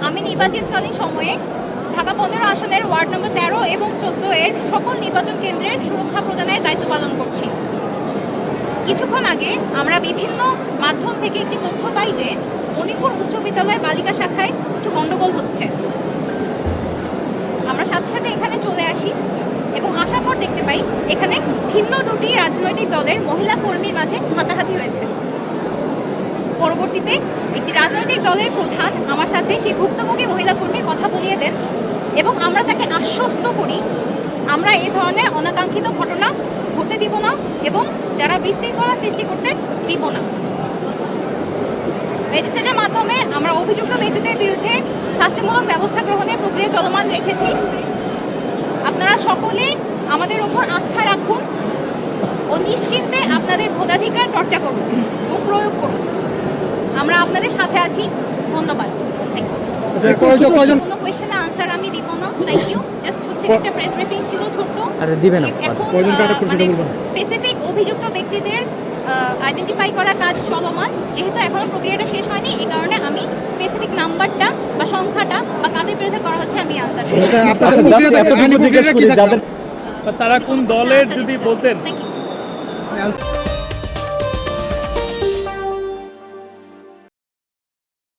আমি নির্বাচনকালীন সময়ে ঢাকা 15 আসনের ওয়ার্ড নম্বর 13 এবং 14 এর সকল নির্বাচন কেন্দ্রের সুরক্ষা প্রদানের দায়িত্ব পালন করছি। কিছুক্ষণ আগে আমরা বিভিন্ন মাধ্যম থেকে একটি তথ্য পাই যে মণিপুর উচ্চ বিদ্যালয় বালিকা শাখায় কিছু গণ্ডগোল হচ্ছে। আমরা সাথে সাথে এখানে চলে আসি এবং আসার পর দেখতে পাই এখানে ভিন্ন দুটি রাজনৈতিক দলের মহিলা কর্মীর মাঝে হাতাহাতি হয়েছে। পরবর্তীতে একটি রাজনৈতিক দলের প্রধান আমার সাথে সেই ভুক্তভোগী মহিলা কর্মীর কথা বলিয়ে দেন এবং আমরা তাকে আশ্বস্ত করি আমরা এই ধরনের অনাকাঙ্ক্ষিত ঘটনা হতে দিব না এবং যারা বিশৃঙ্খলা সৃষ্টি করতে দিব না। ম্যাজিস্ট্রেটের মাধ্যমে আমরা অভিযুক্ত ব্যক্তিদের বিরুদ্ধে শাস্তিমূলক ব্যবস্থা গ্রহণের প্রক্রিয়া চলমান রেখেছি। আপনারা সকলে আমাদের ওপর আস্থা রাখুন ও নিশ্চিন্তে আপনাদের ভোটাধিকার চর্চা করুন ও প্রয়োগ করুন। আমরা আপনাদের সাথে আছি। ধন্যবাদ। কোনো কোয়েশ্চেনে আনসার আমি দিব না। Thank you. জাস্ট হচ্ছে একটা প্রেস ব্রিফিং ছিল ছোট্ট। আরে দিবেন না। স্পেসিফিক অভিযুক্ত ব্যক্তিদের আইডেন্টিফাই করা কাজ চলমান। যেহেতু এখনো প্রক্রিয়াটা শেষ হয়নি এই কারণে আমি স্পেসিফিক নাম্বারটা বা সংখ্যাটা বা কাদের বিরুদ্ধে করা হচ্ছে আমি আনসার তারা কোন দলের যদি বলতেন। Thank you.